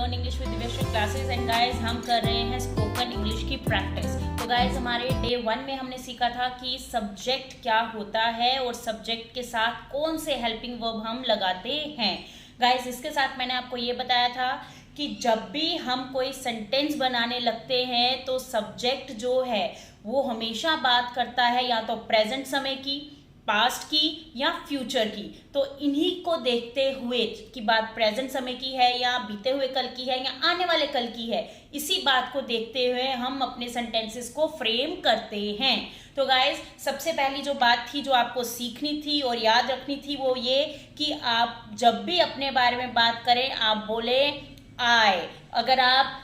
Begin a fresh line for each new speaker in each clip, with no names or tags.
Learn English with Divyashree classes and guys हम कर रहे हैं स्पोकन इंग्लिश की प्रैक्टिस। तो गाइस हमारे डे 1 में हमने सीखा था कि सब्जेक्ट क्या होता है और सब्जेक्ट के साथ कौन से हेल्पिंग वर्ब हम लगाते हैं। गाइस इसके साथ मैंने आपको ये बताया था कि जब भी हम कोई सेंटेंस बनाने लगते हैं तो सब्जेक्ट जो है वो हमेशा बात करता है या तो प्रेजेंट समय की, पास्ट की या फ्यूचर की। तो इन्हीं को देखते हुए कि बात प्रेजेंट समय की है या बीते हुए कल की है या आने वाले कल की है, इसी बात को देखते हुए हम अपने सेंटेंसेस को फ्रेम करते हैं। तो गाइस सबसे पहली जो बात थी जो आपको सीखनी थी और याद रखनी थी वो ये कि आप जब भी अपने बारे में बात करें आप बोले आई। अगर आप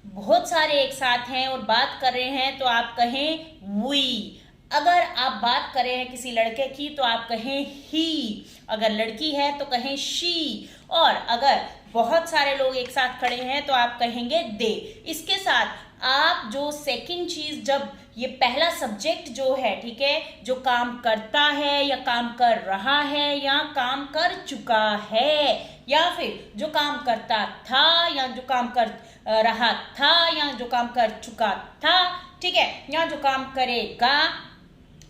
बहुत सारे एक साथ हैं और बात कर रहे हैं तो आप कहें वी। अगर आप बात कर रहे हैं किसी लड़के की तो आप कहें ही। अगर लड़की है तो कहें शी। और अगर बहुत सारे लोग एक साथ खड़े हैं तो आप कहेंगे दे। इसके साथ आप जो सेकंड चीज, जब ये पहला सब्जेक्ट जो है, ठीक है, जो काम करता है या काम कर रहा है या काम कर चुका है या फिर जो काम करता था या जो काम कर रहा था या जो काम कर चुका था, ठीक है, या जो काम करेगा,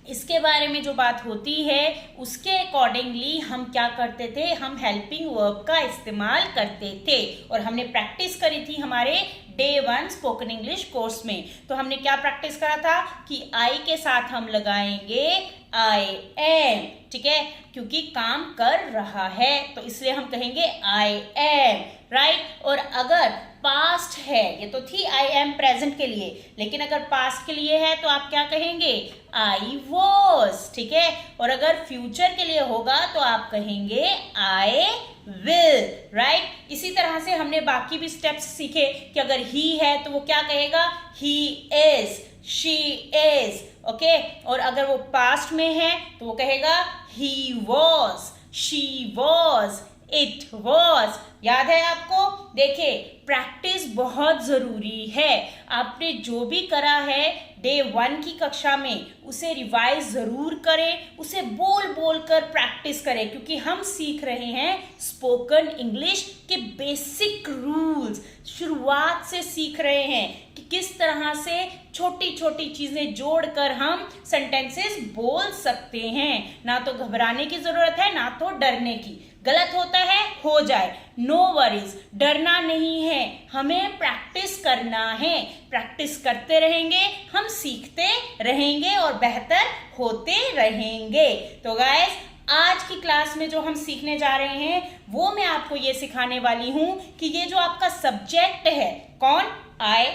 इसके बारे में जो बात होती है उसके अकॉर्डिंगली हम क्या करते थे, हम हेल्पिंग वर्ब का इस्तेमाल करते थे। और हमने प्रैक्टिस करी थी हमारे डे 1 स्पोकन इंग्लिश कोर्स में। तो हमने क्या प्रैक्टिस करा था कि आई के साथ हम लगाएंगे आई एम, ठीक है, क्योंकि काम कर रहा है तो इसलिए हम कहेंगे आई एम, राइट। और अगर पास्ट है, ये तो थी आई एम प्रेजेंट के लिए, लेकिन अगर पास्ट के लिए है तो आप क्या कहेंगे आई वॉज, ठीक है। और अगर फ्यूचर के लिए होगा तो आप कहेंगे आई विल, राइट। इसी तरह से हमने बाकी भी स्टेप्स सीखे कि अगर ही है तो वो क्या कहेगा he is, she is, okay. और अगर वो पास्ट में है तो वो कहेगा he was, she was, it was. याद है आपको? देखिए प्रैक्टिस बहुत जरूरी है। आपने जो भी करा है डे 1 की कक्षा में उसे रिवाइज जरूर करें, उसे बोल बोल कर प्रैक्टिस करें, क्योंकि हम सीख रहे हैं स्पोकन इंग्लिश के बेसिक रूल्स। शुरुआत से सीख रहे हैं कि किस तरह से छोटी छोटी चीजें जोड़कर हम सेंटेंसेस बोल सकते हैं। ना तो घबराने की जरूरत है ना तो डरने की। गलत होता है हो जाए, नो वरीज, डरना नहीं है, हमें प्रैक्टिस करना है। प्रैक्टिस करते रहेंगे हम सीखते रहेंगे और बेहतर होते रहेंगे। तो गाइस आज की क्लास में जो हम सीखने जा रहे हैं वो मैं आपको ये सिखाने वाली हूं कि ये जो आपका सब्जेक्ट है, कौन, I,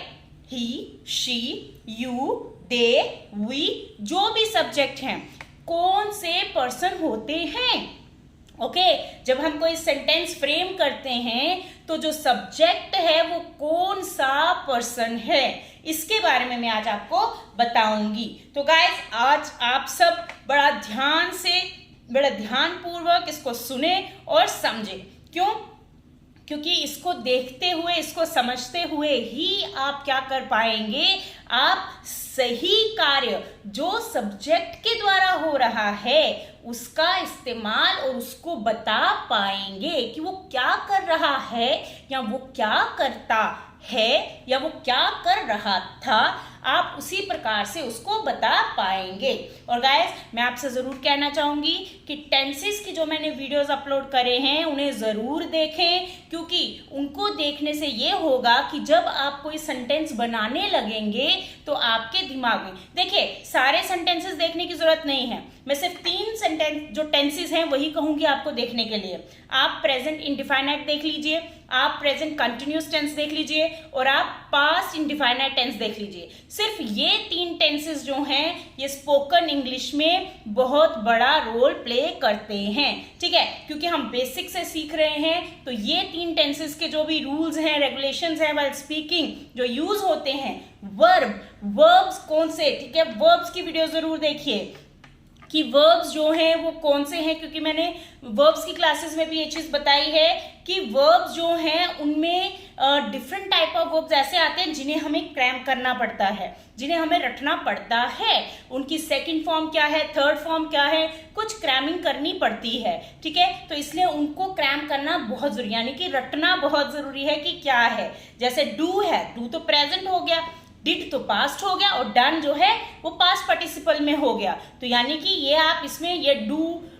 he, she, you, they, we, जो भी सब्जेक्ट हैं, कौन से पर्सन होते हैं। ओके जब हम कोई सेंटेंस फ्रेम करते हैं तो जो सब्जेक्ट है वो कौन सा पर्सन है, इसके बारे में मैं आज आपको बताऊंगी। तो गाइस आज आप सब बड़ा ध्यान से, बड़ा ध्यानपूर्वक इसको सुने और समझे। क्यों? क्योंकि इसको देखते हुए, इसको समझते हुए ही आप क्या कर पाएंगे, आप सही कार्य जो सब्जेक्ट के द्वारा हो रहा है उसका इस्तेमाल और उसको बता पाएंगे कि वो क्या कर रहा है या वो क्या करता है या वो क्या कर रहा था। आप उसी प्रकार से उसको बता पाएंगे। और गाइस मैं आपसे जरूर कहना चाहूंगी कि टेंसेस की जो मैंने वीडियोस अपलोड करे हैं उन्हें जरूर देखें, क्योंकि उनको देखने से ये होगा कि जब आप कोई सेंटेंस बनाने लगेंगे तो आपके दिमाग में, देखिए सारे सेंटेंसेस देखने की जरूरत नहीं है, मैं सिर्फ 3 सेंटेंस जो टेंसेस हैं वही कहूंगी आपको देखने के लिए। आप प्रेजेंट इंडिफाइनाइट देख लीजिए, आप प्रेजेंट कंटिन्यूअस टेंस देख लीजिए और आप पास्ट इंडिफाइनाइट टेंस देख लीजिए। सिर्फ ये 3 टेंसेस जो हैं ये स्पोकन इंग्लिश में बहुत बड़ा रोल प्ले करते हैं, ठीक है, क्योंकि हम बेसिक से सीख रहे हैं। तो ये 3 टेंसेस के जो भी रूल्स हैं, रेगुलेशंस हैं व्हाइल स्पीकिंग जो यूज होते हैं, वर्ब्स कौन से, ठीक है, वर्ब्स की वीडियो जरूर देखिए कि वर्ब्स जो हैं वो कौन से हैं, क्योंकि मैंने वर्ब्स की क्लासेस में भी ये चीज़ बताई है कि वर्ब्स जो हैं उनमें डिफरेंट टाइप ऑफ वर्ब्स ऐसे आते हैं जिन्हें हमें क्रैम करना पड़ता है, जिन्हें हमें रटना पड़ता है। उनकी सेकंड फॉर्म क्या है, थर्ड फॉर्म क्या है, कुछ क्रैमिंग करनी पड़ती है, ठीक है। तो इसलिए उनको क्रैम करना बहुत जरूरी, यानी कि रटना बहुत जरूरी है कि क्या है। जैसे डू है, डू तो प्रेजेंट हो गया, डिड तो पास्ट हो गया, और डन जो है वो पास्ट पार्टिसिपल में हो गया। तो यानी कि ये आप इसमें ये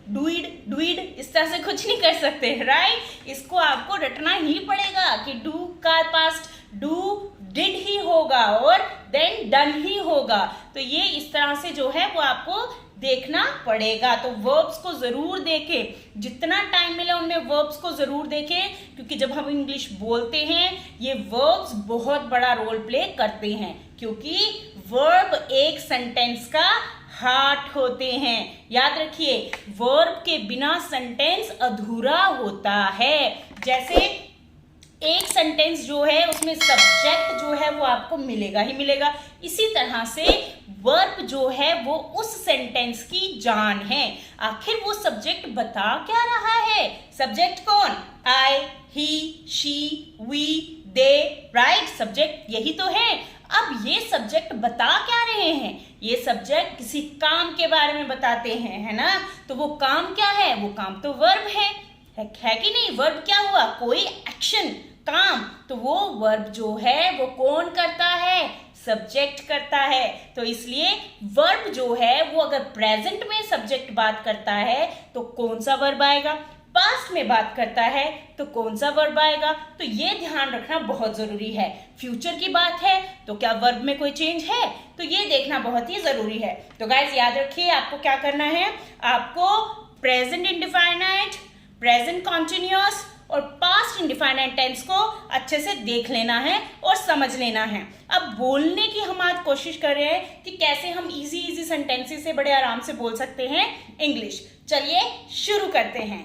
डूइड इस तरह से कुछ नहीं कर सकते, राइट। इसको आपको रटना ही पड़ेगा कि डू का पास्ट डू डिड ही होगा और देन डन ही होगा। तो ये इस तरह से जो है वो आपको देखना पड़ेगा। तो वर्ब्स को जरूर देखें, जितना टाइम मिले उनमें वर्ब्स को जरूर देखें, क्योंकि जब हम इंग्लिश बोलते हैं ये वर्ब्स बहुत बड़ा रोल प्ले करते हैं, क्योंकि वर्ब एक सेंटेंस का हार्ट होते हैं। याद रखिए, वर्ब के बिना सेंटेंस अधूरा होता है। जैसे एक सेंटेंस जो है उसमें सब्जेक्ट जो है वो आपको मिलेगा ही मिलेगा, इसी तरह से वर्ब जो है वो उस सेंटेंस की जान है। आखिर वो सब्जेक्ट बता क्या रहा है? सब्जेक्ट कौन? I, he, she, we, they, right. Subject यही तो है। अब ये सब्जेक्ट बता क्या रहे हैं? ये सब्जेक्ट किसी काम के बारे में बताते हैं, है ना। तो वो काम क्या है? वो काम तो वर्ब है कि नहीं। वर्ब क्या हुआ? कोई एक्शन, काम। तो वो वर्ब जो है वो कौन करता है? सब्जेक्ट करता है। तो इसलिए वर्ब जो है वो अगर प्रेजेंट में सब्जेक्ट बात करता है तो कौन सा वर्ब आएगा, पास्ट में बात करता है तो कौन सा वर्ब आएगा। तो ये ध्यान रखना बहुत जरूरी है। फ्यूचर की बात है तो क्या वर्ब में कोई चेंज है, तो ये देखना बहुत ही जरूरी है। तो गाइस याद रखिए, आपको क्या करना है, आपको प्रेजेंट इंडेफिनिट, प्रेजेंट कॉन्टिन्यूअस और पास्ट इंडेफिनिट टेंस को अच्छे से देख लेना है और समझ लेना है। अब बोलने की हम आज कोशिश कर रहे हैं कि कैसे हम इजी सेंटेंसेस से बड़े आराम से बोल सकते हैं इंग्लिश। चलिए शुरू करते हैं।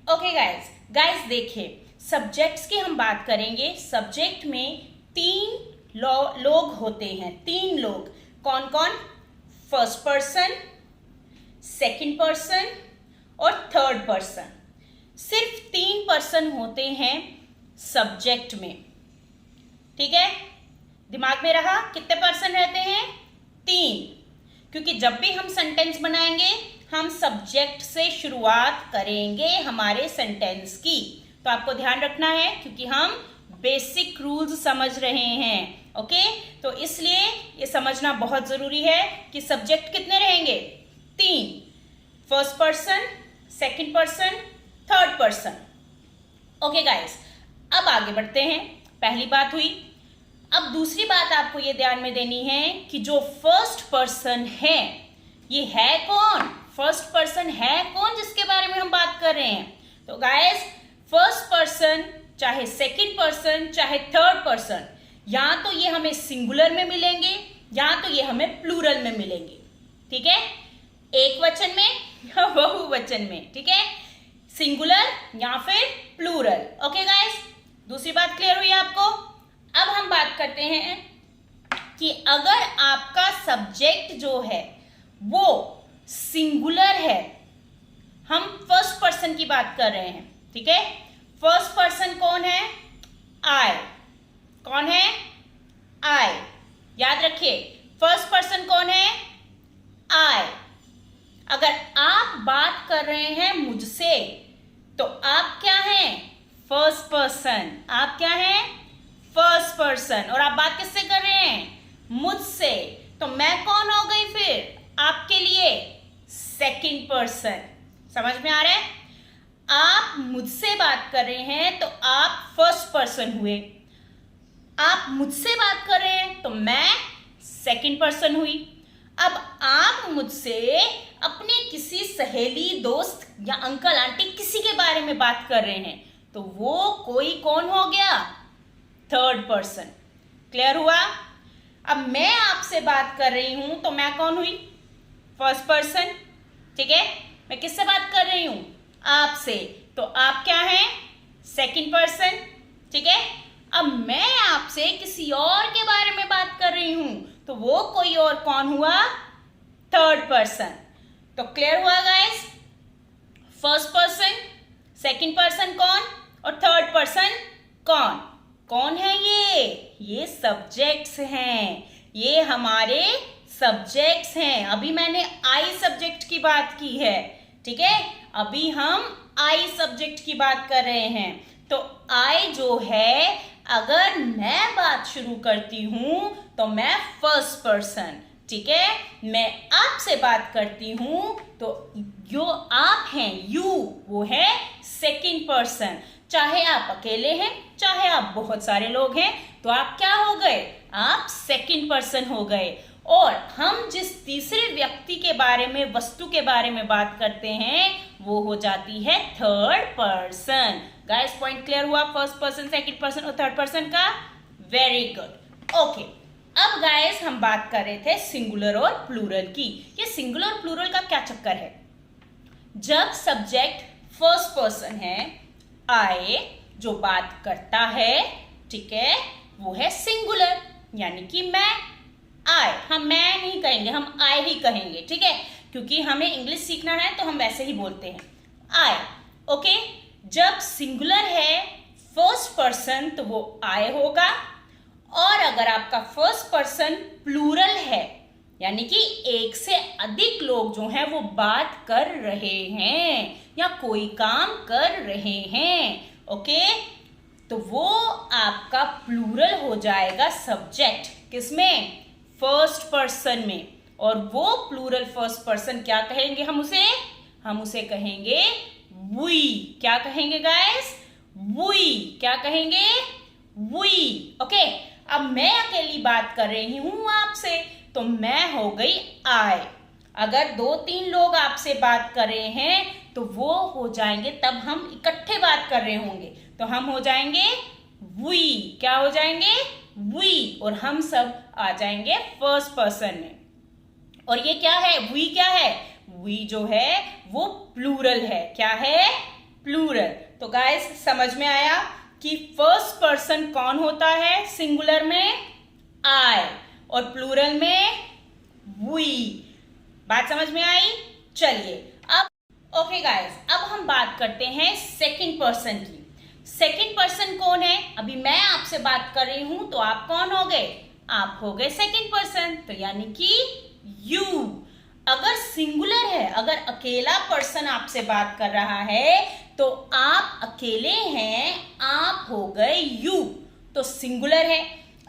ओके गाइस देखिए, सब्जेक्ट्स की हम बात करेंगे। सब्जेक्ट में तीन लोग होते हैं, तीन लोग। कौन कौन? फर्स्ट पर्सन, सेकंड पर्सन और थर्ड पर्सन। सिर्फ 3 पर्सन होते हैं सब्जेक्ट में, ठीक है। दिमाग में रहा, कितने पर्सन रहते हैं? 3, क्योंकि जब भी हम सेंटेंस बनाएंगे हम सब्जेक्ट से शुरुआत करेंगे हमारे सेंटेंस की। तो आपको ध्यान रखना है, क्योंकि हम बेसिक रूल्स समझ रहे हैं, ओके। तो इसलिए ये समझना बहुत जरूरी है कि सब्जेक्ट कितने रहेंगे? 3, first person, second person, third person. Okay guys, अब आगे बढ़ते हैं। पहली बात हुई। अब दूसरी बात आपको ये ध्यान में देनी है कि जो फर्स्ट पर्सन है ये है कौन? फर्स्ट पर्सन है कौन जिसके बारे में हम बात कर रहे हैं? तो गाइस, फर्स्ट पर्सन चाहे सेकंड पर्सन चाहे थर्ड पर्सन, या तो ये हमें सिंगुलर में मिलेंगे या तो ये हमें प्लूरल में मिलेंगे, ठीक है। एक वचन में या बहुवचन में, ठीक है। सिंगुलर या फिर प्लूरल। ओके गाइस, दूसरी बात क्लियर हुई आपको? अब हम बात करते हैं कि अगर आपका सब्जेक्ट जो है वो सिंगुलर है, हम फर्स्ट पर्सन की बात कर रहे हैं, ठीक है। फर्स्ट पर्सन कौन है? आई। कौन है? आई। याद रखिए, फर्स्ट पर्सन कौन है? आई। अगर आप बात कर रहे हैं मुझसे तो आप क्या हैं? First person. आप क्या हैं? First person. और आप बात किससे कर रहे हैं? मुझसे। तो मैं कौन हो गई फिर आपके लिए? Second person. समझ में आ रहा है? आप मुझसे बात कर रहे हैं तो आप फर्स्ट पर्सन हुए, आप मुझसे बात कर रहे हैं तो मैं सेकंड पर्सन हुई। अब आप मुझसे अपनी किसी सहेली, दोस्त या अंकल आंटी किसी के बारे में बात कर रहे हैं तो वो कोई कौन हो गया? Third person. क्लियर हुआ? अब मैं आपसे बात कर रही हूं तो मैं कौन हुई? फर्स्ट पर्सन, ठीक है। मैं किससे बात कर रही हूं? आपसे। तो आप क्या हैं? सेकंड पर्सन, ठीक है। अब मैं आपसे किसी और के बारे में बात कर रही हूं तो वो कोई और कौन हुआ? Third person. तो क्लियर हुआ guys? First person, second person कौन और थर्ड पर्सन कौन? कौन है ये सब्जेक्ट्स हैं, ये हमारे सब्जेक्ट्स हैं। अभी मैंने आई सब्जेक्ट की बात की है, ठीक है, अभी हम आई सब्जेक्ट की बात कर रहे हैं। तो आई जो है, अगर मैं बात शुरू करती हूं तो मैं फर्स्ट पर्सन, ठीक है, मैं आपसे बात करती हूं तो जो आप हैं यू, वो है सेकंड पर्सन। चाहे आप अकेले हैं, चाहे आप बहुत सारे लोग हैं, तो आप क्या हो गए? आप सेकंड पर्सन हो गए। और हम जिस तीसरे व्यक्ति के बारे में, वस्तु के बारे में बात करते हैं, वो हो जाती है third person. Guys point clear हुआ? फर्स्ट पर्सन, सेकंड पर्सन और थर्ड पर्सन का। Very good. ओके, अब गाइस हम बात कर रहे थे सिंगुलर और प्लूरल की। ये सिंगुलर और प्लूरल का क्या चक्कर है? जब सब्जेक्ट फर्स्ट पर्सन है, आई जो बात करता है, ठीक है, वो है सिंगुलर, यानी कि मैं, आई। हम मैं नहीं कहेंगे, हम आई ही कहेंगे, ठीक है, क्योंकि हमें इंग्लिश सीखना है तो हम वैसे ही बोलते हैं, आई। ओके, जब सिंगुलर है फर्स्ट पर्सन तो वो आई होगा, और अगर आपका फर्स्ट पर्सन प्लूरल है, यानी कि एक से अधिक लोग जो हैं वो बात कर रहे हैं या कोई काम कर रहे हैं, ओके, तो वो आपका प्लूरल हो जाएगा सब्जेक्ट। किसमें? फर्स्ट पर्सन में। और वो प्लूरल फर्स्ट पर्सन क्या कहेंगे हम उसे कहेंगे वी। क्या कहेंगे गाइस? वी। क्या कहेंगे? वी। ओके, अब मैं अकेली बात कर रही हूं आपसे, तो मैं हो गई आई। अगर 2-3 लोग आपसे बात कर रहे हैं तो वो हो जाएंगे, तब हम इकट्ठे बात कर रहे होंगे तो हम हो जाएंगे वी। क्या हो जाएंगे? वी। और हम सब आ जाएंगे फर्स्ट पर्सन में। और ये क्या है? वी क्या है? वी जो है वो प्लूरल है। क्या है? प्लूरल। तो गाइस समझ में आया कि फर्स्ट पर्सन कौन होता है सिंगुलर में? आई, और प्लूरल में वी। बात समझ में आई? चलिए अब ओके गाइस, अब हम बात करते हैं सेकंड पर्सन की। सेकंड पर्सन कौन है? अभी मैं आपसे बात कर रही हूं तो आप कौन हो गए? आप हो गए सेकंड पर्सन, तो यानी कि यू। अगर सिंगुलर है, अगर अकेला पर्सन आपसे बात कर रहा है तो आप अकेले हैं, आप हो गए यू, तो सिंगुलर है।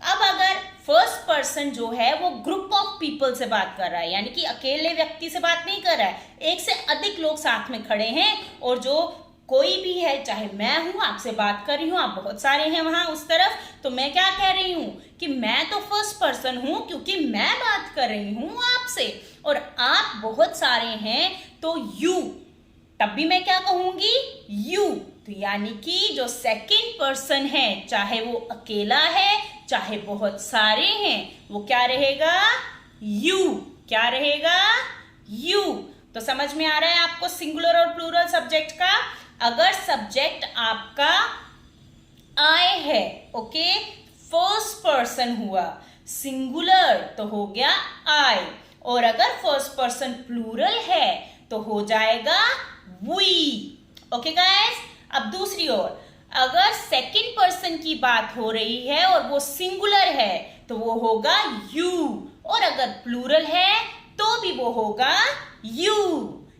अब अगर फर्स्ट पर्सन जो है वो ग्रुप ऑफ पीपल से बात कर रहा है, यानी कि अकेले व्यक्ति से बात नहीं कर रहा है, एक से अधिक लोग साथ में खड़े हैं, और जो कोई भी है, चाहे मैं हूं आपसे बात कर रही हूं, आप बहुत सारे हैं वहां उस तरफ, तो मैं क्या कह रही हूं कि मैं तो फर्स्ट पर्सन हूं क्योंकि मैं बात कर रही हूं आपसे, और आप बहुत सारे हैं तो यू, तब भी मैं क्या कहूंगी? यू। तो यानी कि जो सेकंड पर्सन है, चाहे वो अकेला है चाहे बहुत सारे हैं, वो क्या रहेगा? यू। क्या रहेगा? यू। तो समझ में आ रहा है आपको सिंगुलर और प्लूरल सब्जेक्ट का? अगर सब्जेक्ट आपका आई है, ओके, फर्स्ट पर्सन हुआ, सिंगुलर तो हो गया आई, और अगर फर्स्ट पर्सन प्लूरल है तो हो जाएगा वी। ओके गाइस, अब दूसरी ओर, अगर सेकंड पर्सन की बात हो रही है और वो सिंगुलर है तो वो होगा यू, और अगर प्लूरल है तो भी वो होगा यू।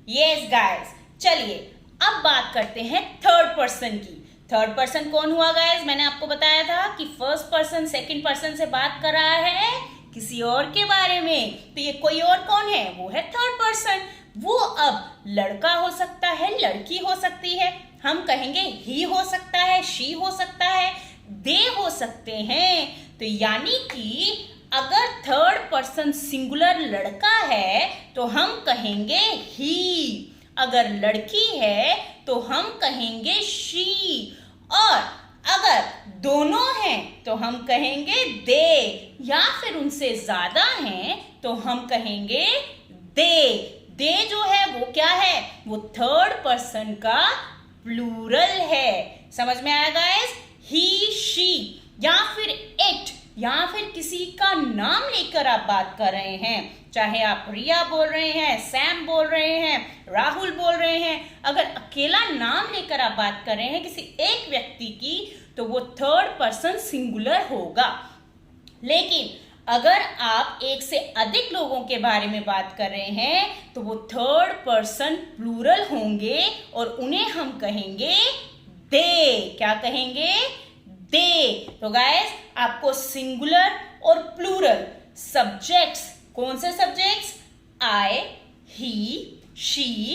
यस गाइस, चलिए अब बात करते हैं थर्ड पर्सन की। थर्ड पर्सन कौन हुआ गाइस? मैंने आपको बताया था कि फर्स्ट पर्सन सेकंड पर्सन से बात कर रहा है किसी और के बारे में, तो ये कोई और कौन है? वो है थर्ड पर्सन। वो अब लड़का हो सकता है, लड़की हो सकती है, हम कहेंगे ही हो सकता है, शी हो सकता है, दे हो सकते हैं। तो यानी कि अगर थर्ड पर्सन सिंगुलर लड़का है तो हम कहेंगे ही, अगर लड़की है तो हम कहेंगे शी, और अगर दोनों हैं तो हम कहेंगे दे, या फिर उनसे ज्यादा हैं तो हम कहेंगे दे। दे जो है वो क्या है? वो थर्ड पर्सन का प्लूरल है। समझ में आया गाइस? ही, शी या फिर इट, या फिर किसी का नाम लेकर आप बात कर रहे हैं, चाहे आप रिया बोल रहे हैं, सैम बोल रहे हैं, राहुल बोल रहे हैं, अगर अकेला नाम लेकर आप बात कर रहे हैं किसी एक व्यक्ति की, तो वो थर्ड पर्सन सिंगुलर होगा। लेकिन अगर आप एक से अधिक लोगों के बारे में बात कर रहे हैं तो वो थर्ड पर्सन प्लूरल होंगे और उन्हें हम कहेंगे दे। क्या कहेंगे? दे। तो गाइस, आपको सिंगुलर और प्लूरल सब्जेक्ट्स, कौन से subjects? I, he, she,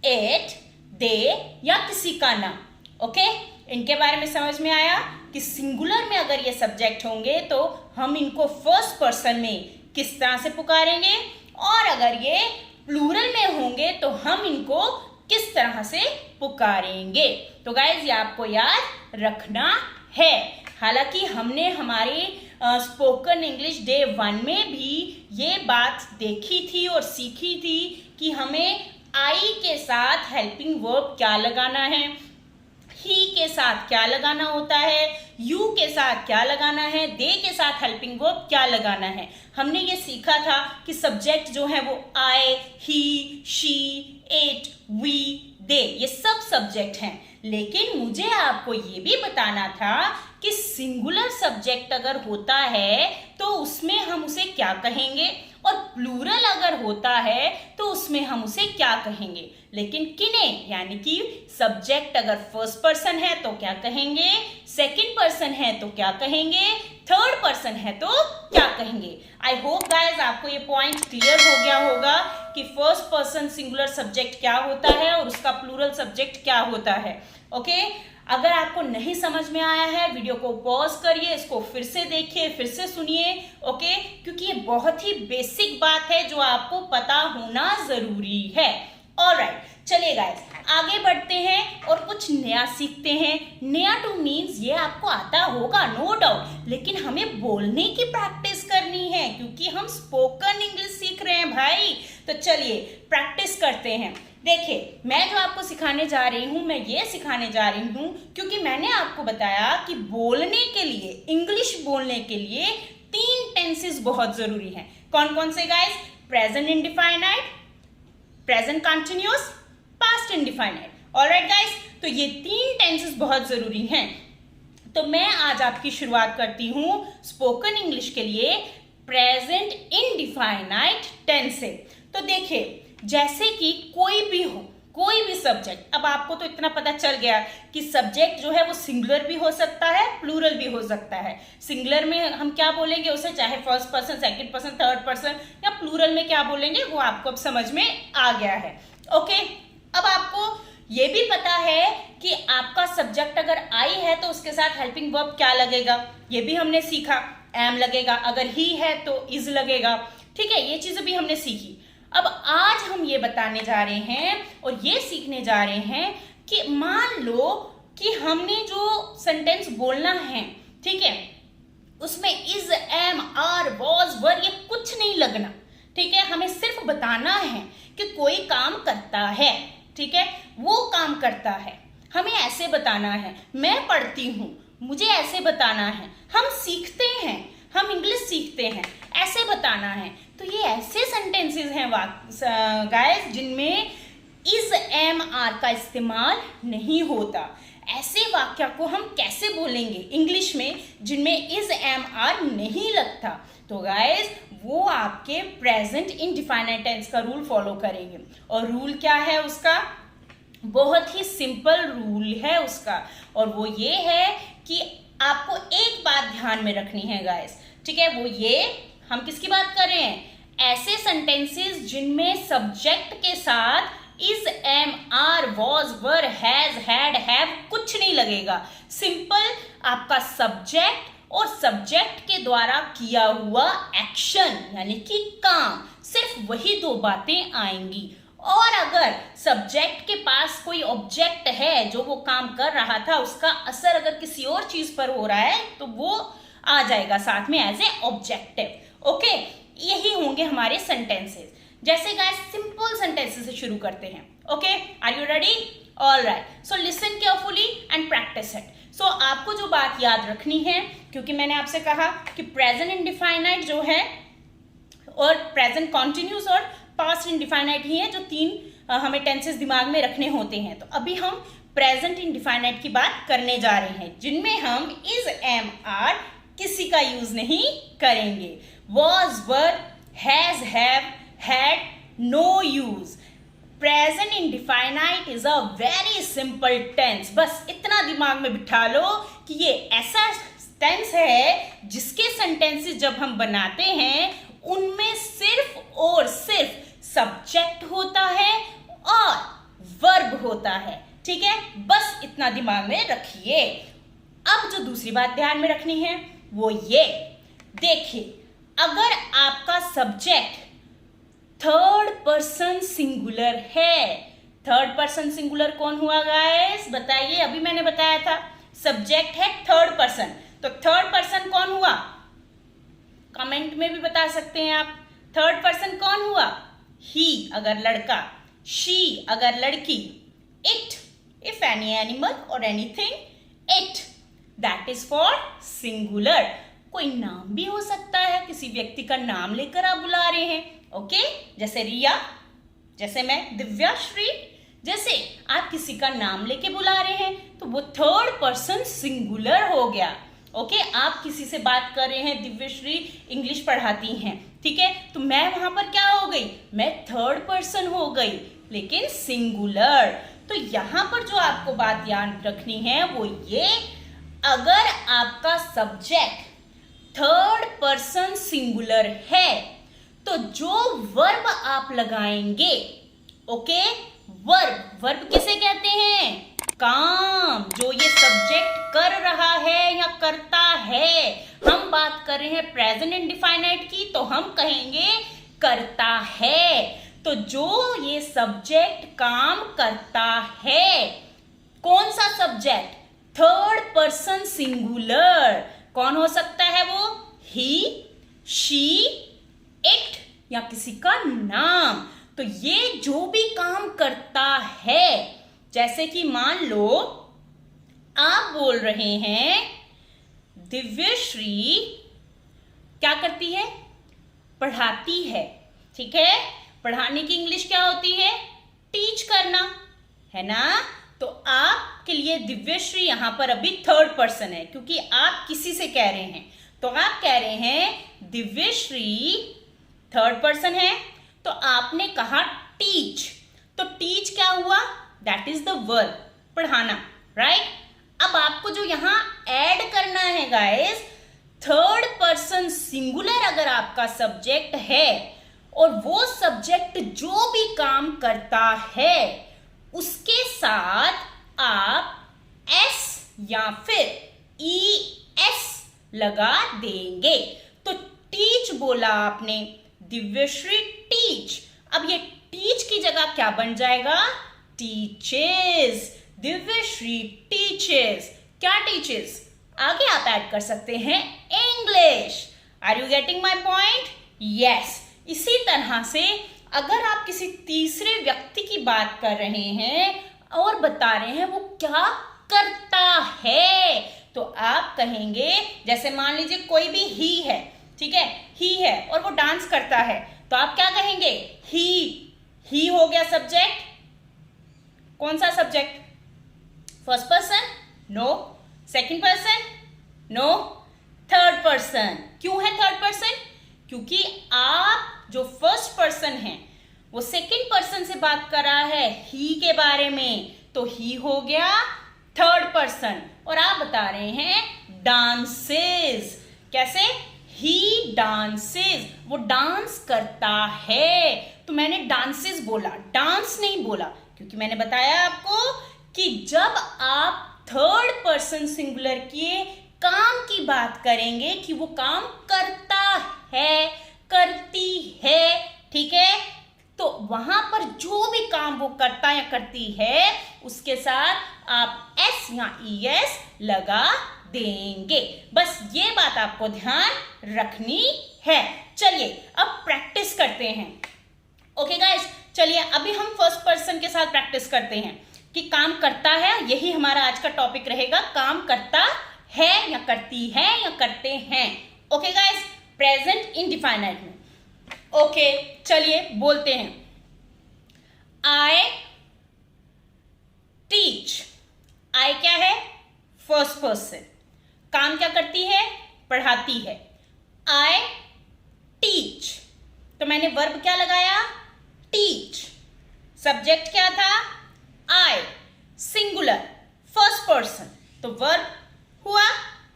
it, they या किसी का नाम। ओके, इनके बारे में समझ में आया कि सिंगुलर में अगर ये सब्जेक्ट होंगे तो हम इनको फर्स्ट पर्सन में किस तरह से पुकारेंगे, और अगर ये प्लूरल में होंगे तो हम इनको किस तरह से पुकारेंगे। तो गाइज, ये आपको याद रखना है। हालांकि हमने हमारे स्पोकन इंग्लिश डे 1 में भी ये बात देखी थी और सीखी थी कि हमें आई के साथ हेल्पिंग वर्ब क्या लगाना है, ही के साथ क्या लगाना होता है, यू के साथ क्या लगाना है, दे के साथ हेल्पिंग वर्ब क्या लगाना है। हमने ये सीखा था कि सब्जेक्ट जो है वो आई, ही, शी, इट, वी, दे, ये सब सब्जेक्ट हैं। लेकिन मुझे आपको ये भी बताना था कि सिंगुलर सब्जेक्ट अगर होता है तो उसमें हम उसे क्या कहेंगे, और प्लूरल अगर होता है तो उसमें हम उसे क्या कहेंगे। लेकिन किन्हें, यानी कि सब्जेक्ट अगर फर्स्ट पर्सन है तो क्या कहेंगे, सेकंड पर्सन है तो क्या कहेंगे, थर्ड पर्सन है तो क्या कहेंगे। आई होप गाइज आपको ये पॉइंट क्लियर हो गया होगा कि फर्स्ट पर्सन सिंगुलर सब्जेक्ट क्या होता है और उसका प्लूरल सब्जेक्ट क्या होता है। ओके, अगर आपको नहीं समझ में आया है, वीडियो को पॉज करिए, इसको फिर से देखिए, फिर से सुनिए। ओके, क्योंकि ये बहुत ही बेसिक बात है जो आपको पता होना जरूरी है। ऑलराइट, चलिए गाइस, आगे बढ़ते हैं और कुछ नया सीखते हैं। नया टू मीन्स ये आपको आता होगा नो डाउट, लेकिन हमें बोलने की प्रैक्टिस करनी है क्योंकि हम स्पोकन इंग्लिश सीख रहे हैं भाई। तो चलिए प्रैक्टिस करते हैं। देखिए, मैं जो आपको सिखाने जा रही हूँ, मैं ये सिखाने जा रही हूँ क्योंकि मैंने आपको बताया कि बोलने के लिए, इंग्लिश बोलने के लिए 3 टेंसेस बहुत जरूरी हैं। कौन कौन से guys? Present indefinite, present continuous, past indefinite. Alright guys, तो ये 3 टेंसेस बहुत जरूरी हैं। तो मैं आज आपकी शुरुआत करती हूँ स्पोकन इंग्लिश के लिए प्रेजेंट इंडिफाइनाइट टेंस से। तो देखिए, जैसे कि कोई भी सब्जेक्ट, अब आपको तो इतना पता चल गया कि सब्जेक्ट जो है वो सिंगुलर भी हो सकता है, प्लूरल भी हो सकता है। सिंगुलर में हम क्या बोलेंगे उसे, चाहे first person, second person, third person, या प्लूरल में क्या बोलेंगे वो आपको अब समझ में आ गया है। ओके, अब आपको ये भी पता है कि आपका सब्जेक्ट अगर आई है तो उसके साथ हेल्पिंग वर्ब क्या लगेगा, ये भी हमने सीखा, एम लगेगा। अगर ही है तो इज लगेगा। ठीक है, ये चीजें भी हमने सीखी। अब आज हम ये बताने जा रहे हैं और ये सीखने जा रहे हैं कि मान लो कि हमने जो सेंटेंस बोलना है, ठीक है, उसमें इज, एम, आर, वॉज, वर ये कुछ नहीं लगना। ठीक है, हमें सिर्फ बताना है कि कोई काम करता है, ठीक है, वो काम करता है, हमें ऐसे बताना है। मैं पढ़ती हूँ, मुझे ऐसे बताना है। हम सीखते हैं, हम इंग्लिश सीखते हैं, ऐसे बताना है। तो ये ऐसे सेंटेंसेस हैं गाइस जिनमें इज, एम, आर का इस्तेमाल नहीं होता। ऐसे वाक्य को हम कैसे बोलेंगे इंग्लिश में जिनमें इज, एम, आर नहीं लगता? तो गाइस, वो आपके प्रेजेंट इंडिफाइनाइट टेंस का रूल फॉलो करेंगे। और रूल क्या है उसका? बहुत ही सिंपल रूल है उसका, और वो ये है कि आपको एक बात ध्यान में रखनी है गाइस, ठीक है, वो ये, हम किसकी बात कर रहे हैं? ऐसे सेंटेंसेस जिनमें सब्जेक्ट के साथ is, am, are, was, were, has, had, have कुछ नहीं लगेगा। सिंपल आपका सब्जेक्ट और सब्जेक्ट के द्वारा किया हुआ एक्शन यानी कि काम, सिर्फ वही 2 बातें आएंगी। और अगर सब्जेक्ट के पास कोई ऑब्जेक्ट है जो वो काम कर रहा था, उसका असर अगर किसी और चीज पर हो रहा है तो वो आ जाएगा साथ में एज ए ऑब्जेक्टिव। ओके, यही होंगे हमारे सेंटेंसेस। जैसे गाइस, सिंपल सेंटेंसेस से शुरू करते हैं। Okay, are you ready? Alright, so listen carefully and practice it. So आपको जो बात याद रखनी है, क्योंकि मैंने आपसे कहा कि प्रेजेंट इंडिफाइनाइट जो है और प्रेजेंट कॉन्टिन्यूस और पास्ट इंडिफाइनाइट ही है जो तीन हमें टेंसेस दिमाग में रखने होते हैं। तो अभी हम प्रेजेंट इंडिफाइनाइट की बात करने जा रहे हैं, जिनमें हम इज, एम, आर किसी का यूज नहीं करेंगे। Was, were, has, have, had, no use. Present indefinite is a very simple tense. बस इतना दिमाग में बिठा लो कि ये ऐसा टेंस है जिसके सेंटेंसेस जब हम बनाते हैं उनमें सिर्फ और सिर्फ सब्जेक्ट होता है और वर्ब होता है। ठीक है, बस इतना दिमाग में रखिए। अब जो दूसरी बात ध्यान में रखनी है वो ये देखिए, अगर आपका सब्जेक्ट थर्ड पर्सन सिंगुलर है, थर्ड पर्सन सिंगुलर कौन हुआ गाइस बताइए? अभी मैंने बताया था सब्जेक्ट है थर्ड पर्सन, तो थर्ड पर्सन कौन हुआ? कमेंट में भी बता सकते हैं आप। थर्ड पर्सन कौन हुआ? ही अगर लड़का, शी अगर लड़की, इट इफ एनी एनिमल और anything, it that is for singular. कोई नाम भी हो सकता है, किसी व्यक्ति का नाम लेकर आप बुला रहे हैं। ओके, जैसे रिया, जैसे मैं दिव्या श्री, जैसे आप किसी का नाम लेके बुला रहे हैं तो वो थर्ड पर्सन सिंगुलर हो गया। ओके, आप किसी से बात कर रहे हैं, दिव्यश्री इंग्लिश पढ़ाती हैं, ठीक है, तो मैं वहां पर क्या हो गई? मैं थर्ड पर्सन हो गई, लेकिन सिंगुलर। तो यहां पर जो आपको बात याद रखनी है वो ये, अगर आपका सब्जेक्ट थर्ड पर्सन सिंगुलर है तो जो वर्ब आप लगाएंगे, ओके, वर्ब किसे कहते हैं? काम, जो ये सब्जेक्ट कर रहा है या करता है। हम बात कर रहे हैं प्रेजेंट इंडिफाइनाइट की, तो हम कहेंगे करता है। तो जो ये सब्जेक्ट काम करता है, कौन सा सब्जेक्ट? Third person singular. कौन हो सकता है वो? ही, शी, इट या किसी का नाम। तो ये जो भी काम करता है, जैसे कि मान लो आप बोल रहे हैं दिव्यश्री क्या करती है? पढ़ाती है। ठीक है, पढ़ाने की इंग्लिश क्या होती है? टीच करना, है ना? तो आपके लिए दिव्यश्री यहां पर अभी थर्ड पर्सन है, क्योंकि आप किसी से कह रहे हैं। तो आप कह रहे हैं दिव्यश्री थर्ड पर्सन है, तो आपने कहा टीच। तो टीच क्या हुआ? दैट इज द वर्ब, पढ़ाना, राइट? अब आपको जो यहां ऐड करना है गाइस, थर्ड पर्सन सिंगुलर अगर आपका सब्जेक्ट है और वो सब्जेक्ट जो भी काम करता है उसके साथ आप एस या फिर ES लगा देंगे। तो टीच बोला आपने, दिव्यश्री टीच। अब ये टीच की जगह क्या बन जाएगा? टीचेस। दिव्यश्री टीचेस। क्या टीचेस? आगे आप ऐड कर सकते हैं English. Are you getting my point? Yes. इसी तरह से अगर आप किसी तीसरे व्यक्ति की बात कर रहे हैं और बता रहे हैं वो क्या करता है, तो आप कहेंगे, जैसे मान लीजिए कोई भी ही है, ठीक है, ही है और वो डांस करता है, तो आप क्या कहेंगे? ही हो गया सब्जेक्ट। कौन सा subject? First person? No. Second person? No. Third person. क्यों है थर्ड पर्सन? क्योंकि आप जो फर्स्ट पर्सन है वो सेकंड पर्सन से बात कर रहा है ही के बारे में, तो ही हो गया थर्ड पर्सन। और आप बता रहे हैं डांसेस। कैसे? ही डांसेस, वो डांस करता है। तो मैंने डांसेस बोला, डांस नहीं बोला, क्योंकि मैंने बताया आपको कि जब आप थर्ड पर्सन सिंगुलर के काम की बात करेंगे कि वो काम करता है, करती है, ठीक है, तो वहां पर जो भी काम वो करता या करती है उसके साथ आप एस या ES लगा देंगे। बस ये बात आपको ध्यान रखनी है। चलिए अब प्रैक्टिस करते हैं। ओके गाइस, चलिए अभी हम फर्स्ट पर्सन के साथ प्रैक्टिस करते हैं कि काम करता है। यही हमारा आज का टॉपिक रहेगा, काम करता है या करती है या करते हैं। ओके गाइस, प्रेजेंट इंडिफाइनाइट में। ओके चलिए बोलते हैं, आई टीच। आई क्या है? First person. काम क्या करती है? पढ़ाती है। आई टीच, तो मैंने वर्ब क्या लगाया? टीच। सब्जेक्ट क्या था? आई, सिंगुलर, फर्स्ट पर्सन, तो वर्ब हुआ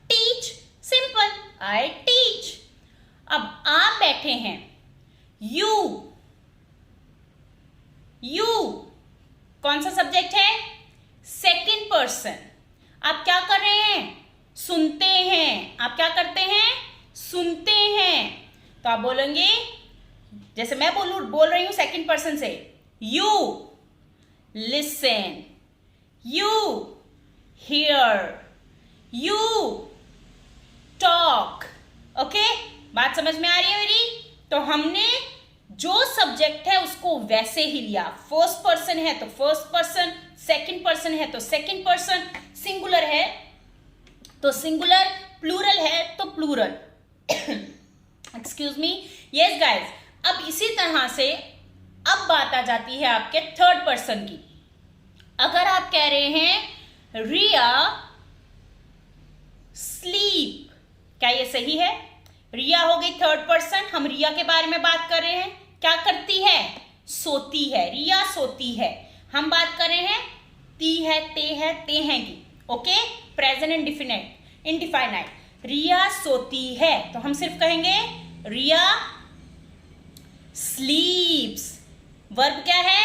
टीच। Simple, I teach. अब आप बैठे हैं, यू। यू कौन सा सब्जेक्ट है? Second person. आप क्या कर रहे हैं? सुनते हैं। आप क्या करते हैं? सुनते हैं। तो आप बोलेंगे, जैसे मैं बोल रही हूं सेकंड पर्सन से, you listen, you here, you talk. Okay, बात समझ में आ रही है मेरी? तो हमने जो सब्जेक्ट है उसको वैसे ही लिया। फर्स्ट पर्सन है तो फर्स्ट पर्सन, सेकंड पर्सन है तो सेकंड पर्सन, सिंगुलर है तो सिंगुलर, प्लूरल है तो plural. Excuse me. Yes guys, अब इसी तरह से अब बात आ जाती है आपके थर्ड पर्सन की। अगर आप कह रहे हैं रिया स्लीप, क्या ये सही है? रिया हो गई थर्ड पर्सन। हम रिया के बारे में बात कर रहे हैं। क्या करती है? सोती है। रिया सोती है। हम बात कर रहे हैं ती है, ते हैं की। Okay, present इंडिफाइनाइट। रिया सोती है तो हम सिर्फ कहेंगे रिया स्लीप्स। वर्ब क्या है?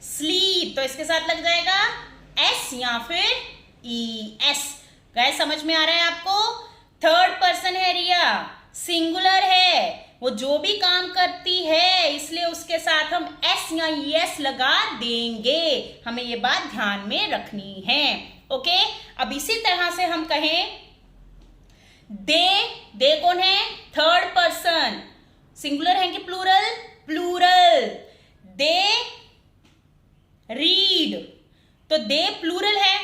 स्लीप, तो इसके साथ लग जाएगा एस या फिर ई एस। गाइस समझ में आ रहा है आपको? थर्ड पर्सन है रिया, सिंगुलर है, वो जो भी काम करती है इसलिए उसके साथ हम एस या ई एस लगा देंगे। हमें ये बात ध्यान में रखनी है। ओके, अब इसी तरह से हम कहें दे कौन है? Third person. सिंगुलर है कि प्लूरल? प्लूरल। दे रीड, तो दे प्लूरल है,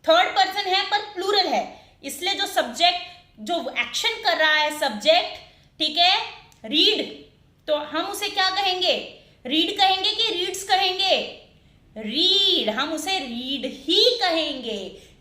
थर्ड पर्सन है पर प्लूरल है, इसलिए जो सब्जेक्ट, जो एक्शन कर रहा है सब्जेक्ट, ठीक है, रीड, तो हम उसे क्या कहेंगे? रीड कहेंगे कि रीड्स कहेंगे? रीड, हम उसे रीड ही कहेंगे,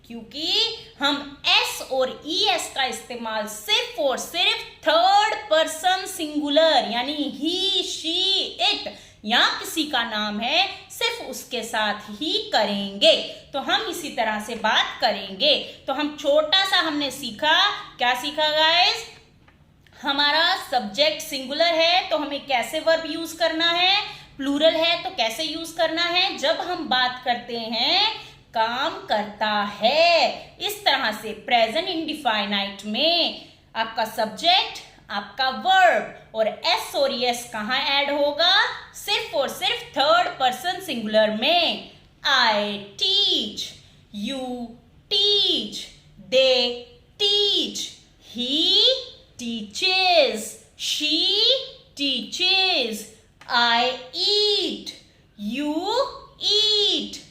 क्योंकि हम एस और ई एस का इस्तेमाल सिर्फ और सिर्फ थर्ड पर्सन सिंगुलर यानी ही, शी, इट या किसी का नाम है सिर्फ उसके साथ ही करेंगे। तो हम इसी तरह से बात करेंगे। तो हम छोटा सा हमने सीखा, क्या सीखा गाइस? हमारा सब्जेक्ट सिंगुलर है तो हमें कैसे वर्ब यूज करना है, प्लूरल है तो कैसे यूज करना है जब हम बात करते हैं काम करता है। इस तरह से प्रेजेंट इंडिफाइनाइट में आपका सब्जेक्ट, आपका वर्ब और एस और एस कहां ऐड होगा? सिर्फ और सिर्फ थर्ड पर्सन सिंगुलर में। I teach, you teach, they teach, he teaches, she teaches, I eat, you eat,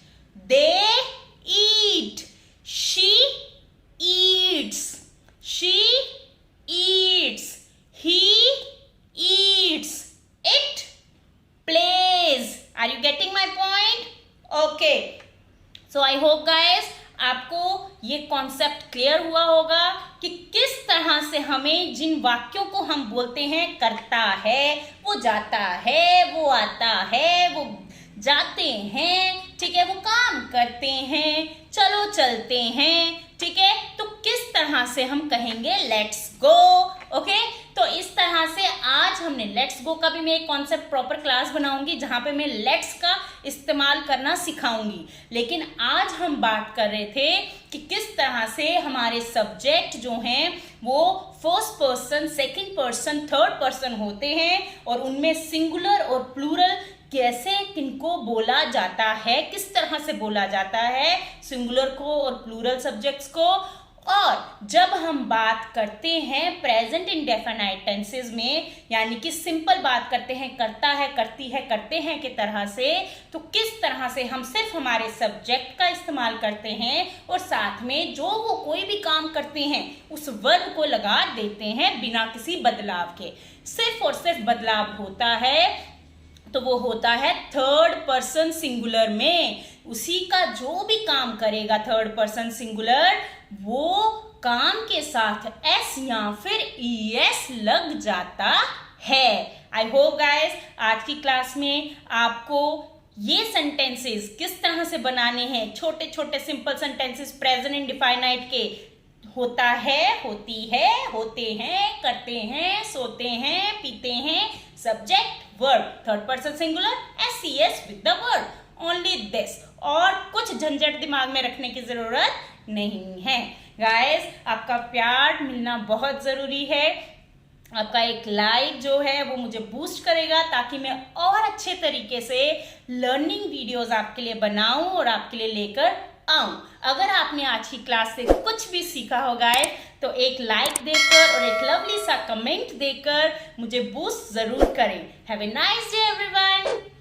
they eat, she eats, she eats, he eats, it plays. Are you getting my point? Okay, so I hope guys आपको ये concept clear हुआ होगा कि किस तरह से हमें जिन वाक्यों को हम बोलते हैं करता है, वो जाता है, वो आता है, वो जाते हैं, ठीक है, वो काम करते हैं, चलो चलते हैं, ठीक है, तो किस तरह से हम कहेंगे लेट्स गो। ओके, तो इस तरह से आज हमने लेट्स गो का भी मैं एक कॉन्सेप्ट प्रॉपर क्लास बनाऊंगी जहां पे मैं लेट्स का इस्तेमाल करना सिखाऊंगी। लेकिन आज हम बात कर रहे थे कि किस तरह से हमारे सब्जेक्ट जो हैं वो first person, second person, third person होते हैं और उनमें सिंगुलर और प्लूरल कैसे किनको बोला जाता है, किस तरह से बोला जाता है सिंगुलर को और प्लूरल सब्जेक्ट्स को, और जब हम बात करते हैं प्रेजेंट इंडेफिनाइट टेंसेस में, यानी कि सिंपल बात करते हैं करता है, करती है, करते हैं की तरह से, तो किस तरह से हम सिर्फ हमारे सब्जेक्ट का इस्तेमाल करते हैं और साथ में जो वो कोई भी काम करते हैं उस वर्ब को लगा देते हैं बिना किसी बदलाव के। सिर्फ और सिर्फ बदलाव होता है तो वो होता है थर्ड पर्सन सिंगुलर में। उसी का जो भी काम करेगा थर्ड पर्सन सिंगुलर, वो काम के साथ एस या फिर ईएस लग जाता है। आई होप गाइस आज की क्लास में आपको ये सेंटेंसेस किस तरह से बनाने हैं, छोटे छोटे सिंपल सेंटेंसेस प्रेजेंट इंडेफिनाइट के, होता है, होती है, होते हैं, करते हैं, सोते हैं, पीते हैं, subject verb, third person singular, S with the verb, only this. और कुछ झंझट दिमाग में रखने की जरूरत नहीं है। गाइस आपका प्यार मिलना बहुत जरूरी है। आपका एक लाइक जो है वो मुझे बूस्ट करेगा ताकि मैं और अच्छे तरीके से लर्निंग वीडियोस आपके लिए बनाऊं और आपके लिए लेकर आऊं। अगर आपने आज की क्लास से कुछ भी सीखा हो गाइस तो एक लाइक देकर और एक लवली सा कमेंट देकर मुझे बूस्ट जरूर करें। Have a nice day everyone.